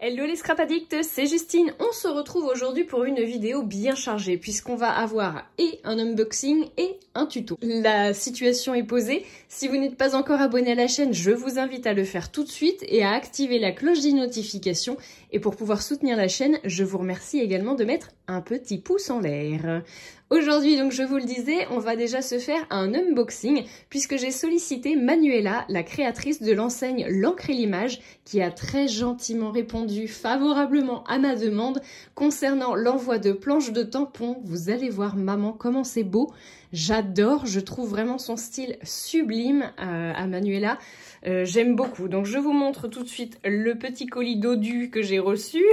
Hello les scrap addicts, c'est Justine. On se retrouve aujourd'hui pour une vidéo bien chargée puisqu'on va avoir et un unboxing et un tuto. La situation est posée. Si vous n'êtes pas encore abonné à la chaîne, je vous invite à le faire tout de suite et à activer la cloche des notifications. Et pour pouvoir soutenir la chaîne, je vous remercie également de mettre un petit pouce en l'air. Aujourd'hui, donc je vous le disais, on va déjà se faire un unboxing puisque j'ai sollicité Manuela, la créatrice de l'enseigne L'Encre et l'Image, qui a très gentiment répondu favorablement à ma demande concernant l'envoi de planches de tampons. Vous allez voir maman comment c'est beau, j'adore, je trouve vraiment son style sublime à Manuela. J'aime beaucoup, donc je vous montre tout de suite le petit colis dodu que j'ai reçu.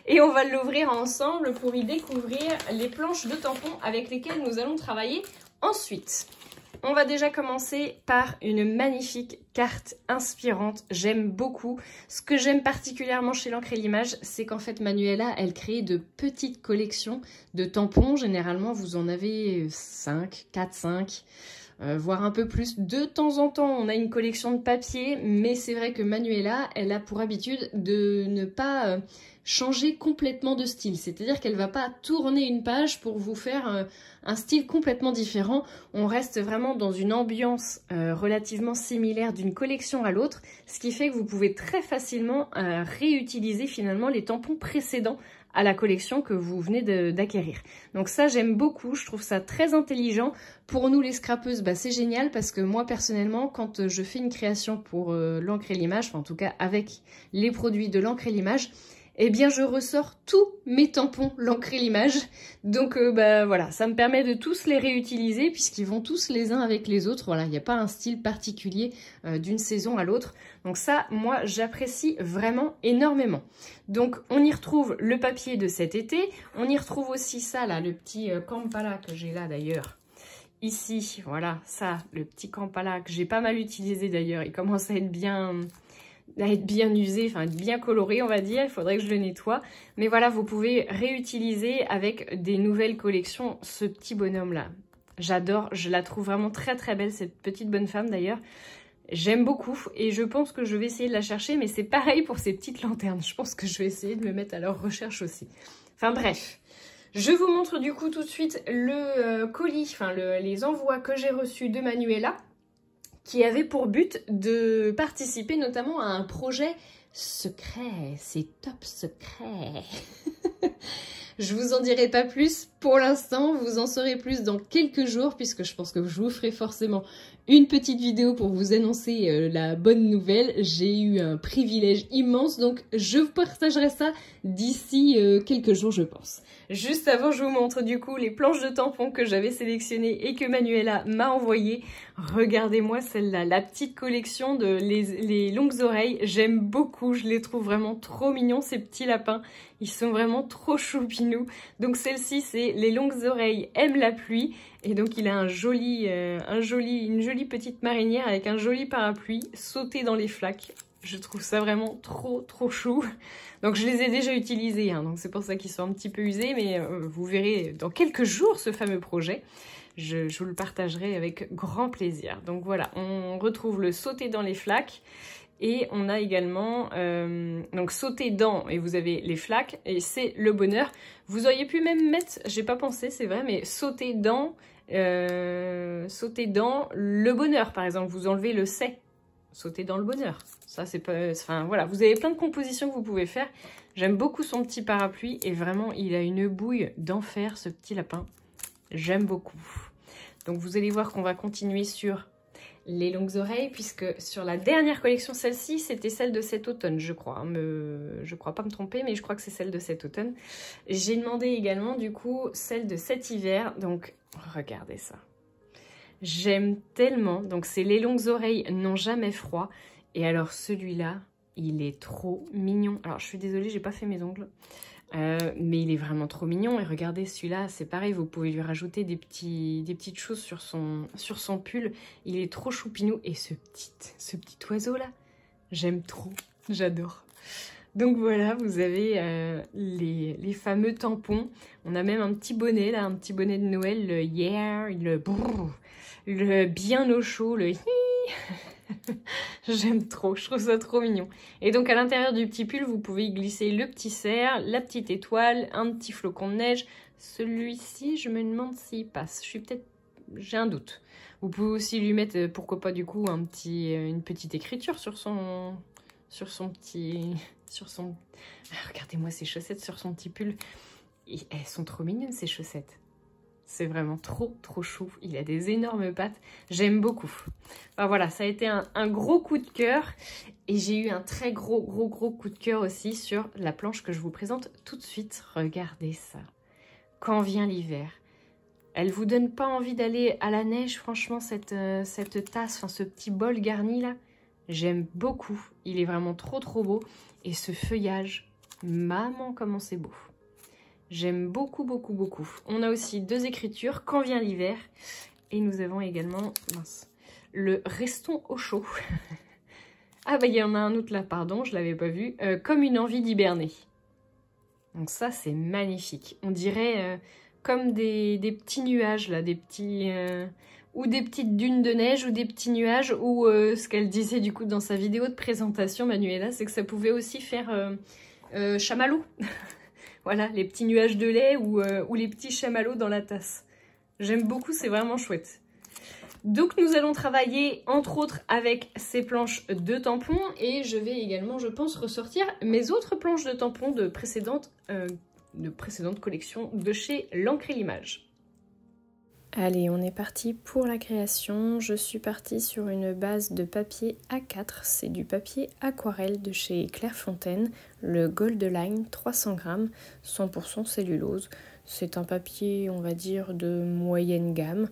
Et on va l'ouvrir ensemble pour y découvrir les planches de tampons avec lesquelles nous allons travailler ensuite. On va déjà commencer par une magnifique carte inspirante. J'aime beaucoup. Ce que j'aime particulièrement chez l'Encre et l'Image, c'est qu'en fait Manuela, elle crée de petites collections de tampons. Généralement, vous en avez 5, 4, 5. Voire un peu plus. De temps en temps, on a une collection de papier, mais c'est vrai que Manuela, elle a pour habitude de ne pas changer complètement de style. C'est-à-dire qu'elle va pas tourner une page pour vous faire un style complètement différent. On reste vraiment dans une ambiance relativement similaire d'une collection à l'autre, ce qui fait que vous pouvez très facilement réutiliser finalement les tampons précédents à la collection que vous venez d'acquérir. Donc ça, j'aime beaucoup, je trouve ça très intelligent. Pour nous les scrapeuses, bah, c'est génial parce que moi personnellement, quand je fais une création pour l'Encre et l'Image, enfin en tout cas avec les produits de l'Encre et l'Image, eh bien je ressors tous mes tampons l'Encre et l'Image. Donc bah voilà, ça me permet de tous les réutiliser puisqu'ils vont tous les uns avec les autres. Voilà, il n'y a pas un style particulier d'une saison à l'autre. Donc ça, moi, j'apprécie vraiment énormément. Donc on y retrouve le papier de cet été. On y retrouve aussi ça là, le petit Kampala que j'ai là d'ailleurs. Ici, voilà, ça, le petit Kampala que j'ai pas mal utilisé d'ailleurs. Il commence à être bien usé, enfin bien coloré on va dire, il faudrait que je le nettoie. Mais voilà, vous pouvez réutiliser avec des nouvelles collections ce petit bonhomme là. J'adore, je la trouve vraiment très très belle cette petite bonne femme d'ailleurs. J'aime beaucoup et je pense que je vais essayer de la chercher, mais c'est pareil pour ces petites lanternes. Je pense que je vais essayer de me mettre à leur recherche aussi. Enfin bref, je vous montre du coup tout de suite le colis, enfin les envois que j'ai reçus de Manuela, qui avait pour but de participer notamment à un projet secret. C'est top secret. Je vous en dirai pas plus pour l'instant, vous en saurez plus dans quelques jours puisque je pense que je vous ferai forcément une petite vidéo pour vous annoncer la bonne nouvelle. J'ai eu un privilège immense, donc je vous partagerai ça d'ici quelques jours je pense. Juste avant, je vous montre du coup les planches de tampons que j'avais sélectionnées et que Manuela m'a envoyées. Regardez-moi celle-là, la petite collection de les longues oreilles. J'aime beaucoup, je les trouve vraiment trop mignons ces petits lapins. Ils sont vraiment trop choupinous. Donc celle-ci, c'est les longues oreilles aiment la pluie. Et donc il a une jolie petite marinière avec un joli parapluie sauté dans les flaques. Je trouve ça vraiment trop chou. Donc je les ai déjà utilisés, hein, donc c'est pour ça qu'ils sont un petit peu usés. Mais vous verrez dans quelques jours ce fameux projet. Je vous le partagerai avec grand plaisir. Donc voilà, on retrouve le sauter dans les flaques. Et on a également, donc sauter dans, et vous avez les flaques, et c'est le bonheur. Vous auriez pu même mettre, j'ai pas pensé, c'est vrai, mais sauter dans le bonheur, par exemple. Vous enlevez le c'est, sauter dans le bonheur. Ça, c'est pas, enfin voilà, vous avez plein de compositions que vous pouvez faire. J'aime beaucoup son petit parapluie, et vraiment, il a une bouille d'enfer, ce petit lapin. J'aime beaucoup. Donc vous allez voir qu'on va continuer sur les longues oreilles, puisque sur la dernière collection, celle-ci, c'était celle de cet automne, je crois. Je crois pas me tromper, mais je crois que c'est celle de cet automne. J'ai demandé également, du coup, celle de cet hiver. Donc, regardez ça. J'aime tellement. Donc, c'est les longues oreilles n'ont jamais froid. Et alors, celui-là, il est trop mignon. Alors, je suis désolée, j'ai pas fait mes ongles. Mais il est vraiment trop mignon. Et regardez, celui-là, c'est pareil, vous pouvez lui rajouter des petites choses sur son pull. Il est trop choupinou. Et ce petit oiseau-là, j'aime trop. J'adore. Donc voilà, vous avez les fameux tampons. On a même un petit bonnet, là, un petit bonnet de Noël, le yeah, le brrr, le bien au chaud, le hi. J'aime trop, je trouve ça trop mignon. Et donc à l'intérieur du petit pull, vous pouvez y glisser le petit cerf, la petite étoile, un petit flocon de neige. Celui-ci, je me demande s'il passe. J'ai un doute. Vous pouvez aussi lui mettre, pourquoi pas du coup, une petite écriture sur son petit... Regardez-moi ces chaussettes sur son petit pull. Et elles sont trop mignonnes ces chaussettes. C'est vraiment trop chou. Il a des énormes pattes. J'aime beaucoup. Enfin, voilà, ça a été un gros coup de cœur. Et j'ai eu un très gros coup de cœur aussi sur la planche que je vous présente tout de suite. Regardez ça. Quand vient l'hiver, elle vous donne pas envie d'aller à la neige, franchement, cette tasse, enfin ce petit bol garni là. J'aime beaucoup. Il est vraiment trop beau. Et ce feuillage, maman, comment c'est beau. J'aime beaucoup. On a aussi 2 écritures, quand vient l'hiver. Et nous avons également, le restons au chaud. Ah bah il y en a un autre là, pardon, je l'avais pas vu. Comme une envie d'hiberner. Donc ça, c'est magnifique. On dirait comme des petits nuages là, ou des petites dunes de neige, ou des petits nuages, ou ce qu'elle disait du coup dans sa vidéo de présentation, Manuela, c'est que ça pouvait aussi faire chamallow. Voilà, les petits nuages de lait ou les petits chamallows dans la tasse. J'aime beaucoup, c'est vraiment chouette. Donc nous allons travailler entre autres avec ces planches de tampons et je vais également, je pense, ressortir mes autres planches de tampons de précédentes collections de chez L'Encre et l'Image. Allez, on est parti pour la création. Je suis partie sur une base de papier A4. C'est du papier aquarelle de chez Clairefontaine, le Gold Line 300 grammes, 100% cellulose. C'est un papier, on va dire, de moyenne gamme.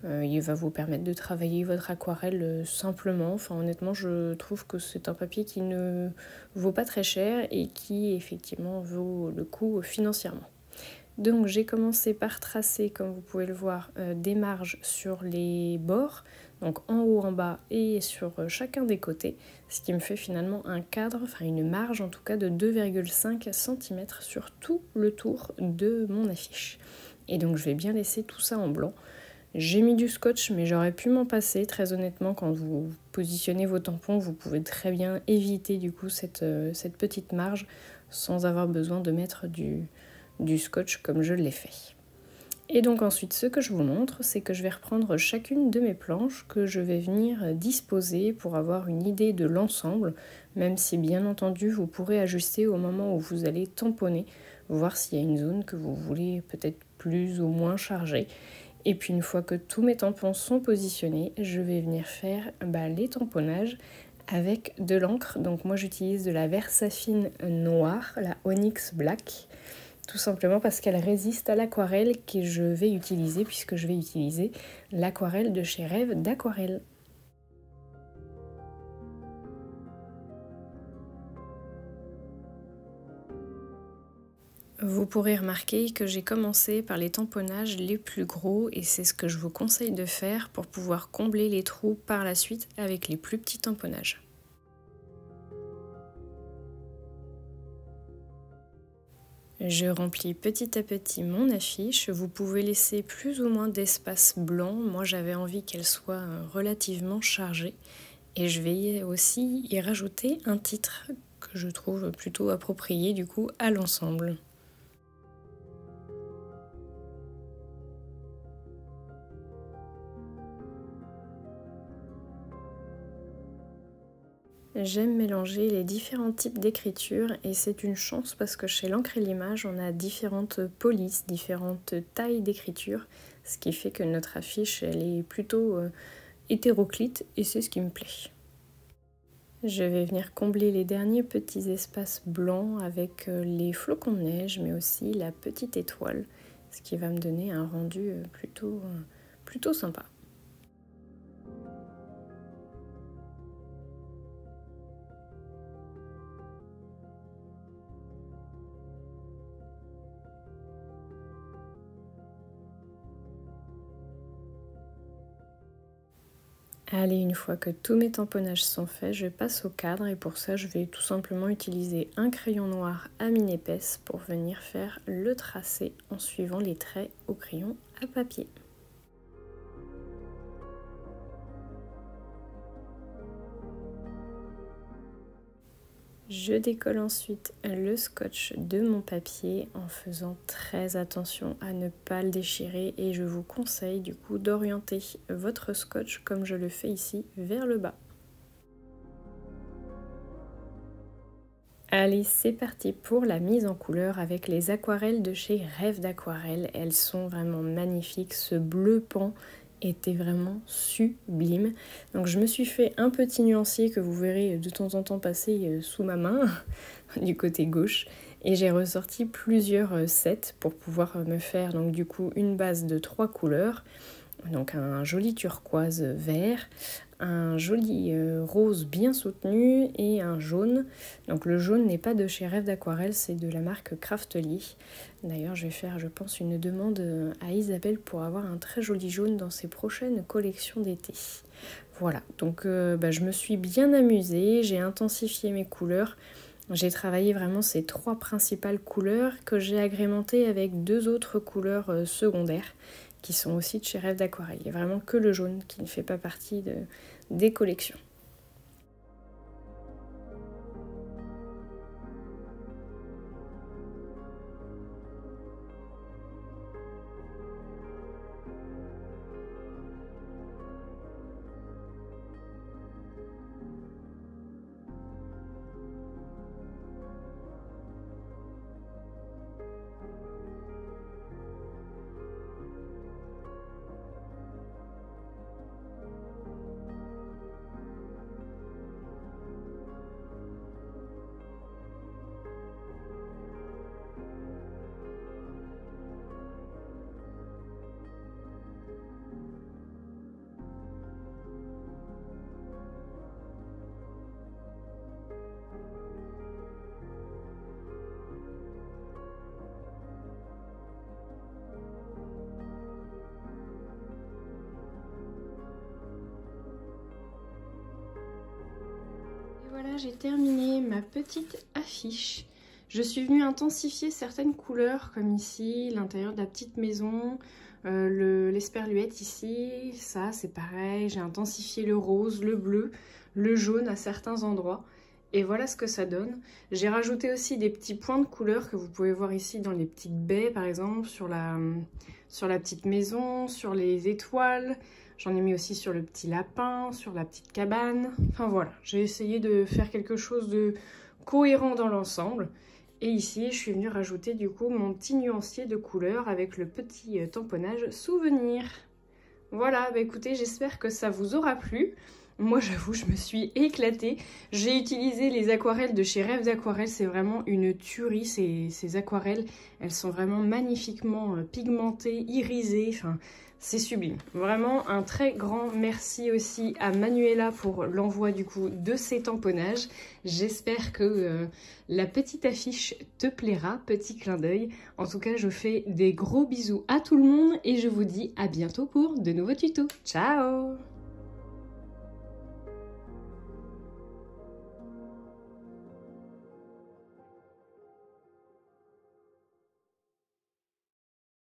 Il va vous permettre de travailler votre aquarelle simplement. Enfin, honnêtement, je trouve que c'est un papier qui ne vaut pas très cher et qui, effectivement, vaut le coup financièrement. Donc j'ai commencé par tracer, comme vous pouvez le voir, des marges sur les bords, donc en haut, en bas et sur chacun des côtés, ce qui me fait finalement un cadre, enfin une marge en tout cas de 2,5 cm sur tout le tour de mon affiche. Et donc je vais bien laisser tout ça en blanc. J'ai mis du scotch mais j'aurais pu m'en passer, très honnêtement, quand vous positionnez vos tampons, vous pouvez très bien éviter du coup cette petite marge sans avoir besoin de mettre du scotch comme je l'ai fait. Et donc ensuite, ce que je vous montre, c'est que je vais reprendre chacune de mes planches que je vais venir disposer pour avoir une idée de l'ensemble, même si bien entendu vous pourrez ajuster au moment où vous allez tamponner, voir s'il y a une zone que vous voulez peut-être plus ou moins charger. Et puis une fois que tous mes tampons sont positionnés, je vais venir faire les tamponnages avec de l'encre. Donc moi j'utilise de la Versafine noire, la Onyx Black, tout simplement parce qu'elle résiste à l'aquarelle que je vais utiliser, puisque je vais utiliser l'aquarelle de chez Rêve d'Aquarelle. Vous pourrez remarquer que j'ai commencé par les tamponnages les plus gros et c'est ce que je vous conseille de faire pour pouvoir combler les trous par la suite avec les plus petits tamponnages. Je remplis petit à petit mon affiche. Vous pouvez laisser plus ou moins d'espace blanc. Moi, j'avais envie qu'elle soit relativement chargée. Et je vais aussi y rajouter un titre que je trouve plutôt approprié du coup à l'ensemble. J'aime mélanger les différents types d'écriture et c'est une chance parce que chez L'Encre et l'Image, on a différentes polices, différentes tailles d'écriture, ce qui fait que notre affiche elle est plutôt hétéroclite et c'est ce qui me plaît. Je vais venir combler les derniers petits espaces blancs avec les flocons de neige mais aussi la petite étoile, ce qui va me donner un rendu plutôt sympa. Allez, une fois que tous mes tamponnages sont faits, je passe au cadre et pour ça je vais tout simplement utiliser un crayon noir à mine épaisse pour venir faire le tracé en suivant les traits au crayon à papier. Je décolle ensuite le scotch de mon papier en faisant très attention à ne pas le déchirer et je vous conseille du coup d'orienter votre scotch comme je le fais ici vers le bas. Allez, c'est parti pour la mise en couleur avec les aquarelles de chez Rêve d'Aquarelle. Elles sont vraiment magnifiques, ce bleu pan était vraiment sublime. Donc je me suis fait un petit nuancier que vous verrez de temps en temps passer sous ma main du côté gauche et j'ai ressorti plusieurs sets pour pouvoir me faire donc du coup une base de 3 couleurs. Donc un joli turquoise vert, un joli rose bien soutenu et un jaune. Donc le jaune n'est pas de chez Rêve d'Aquarelle, c'est de la marque Craftly. D'ailleurs je vais faire je pense une demande à Isabelle pour avoir un très joli jaune dans ses prochaines collections d'été. Voilà, donc je me suis bien amusée, j'ai intensifié mes couleurs. J'ai travaillé vraiment ces 3 principales couleurs que j'ai agrémentées avec 2 autres couleurs secondaires qui sont aussi de chez Rêve d'Aquarelle. Il n'y a vraiment que le jaune qui ne fait pas partie des collections. Voilà, j'ai terminé ma petite affiche. Je suis venue intensifier certaines couleurs, comme ici, l'intérieur de la petite maison, l'esperluette ici, ça c'est pareil. J'ai intensifié le rose, le bleu, le jaune à certains endroits. Et voilà ce que ça donne. J'ai rajouté aussi des petits points de couleur que vous pouvez voir ici dans les petites baies, par exemple, sur la petite maison, sur les étoiles. J'en ai mis aussi sur le petit lapin, sur la petite cabane. Enfin voilà, j'ai essayé de faire quelque chose de cohérent dans l'ensemble. Et ici, je suis venue rajouter du coup mon petit nuancier de couleurs avec le petit tamponnage souvenir. Voilà, bah écoutez, j'espère que ça vous aura plu. Moi, j'avoue, je me suis éclatée. J'ai utilisé les aquarelles de chez Rêve d'Aquarelle. C'est vraiment une tuerie, ces aquarelles. Elles sont vraiment magnifiquement pigmentées, irisées. Enfin, c'est sublime. Vraiment, un très grand merci aussi à Manuela pour l'envoi du coup de ces tamponnages. J'espère que la petite affiche te plaira. Petit clin d'œil. En tout cas, je fais des gros bisous à tout le monde et je vous dis à bientôt pour de nouveaux tutos. Ciao!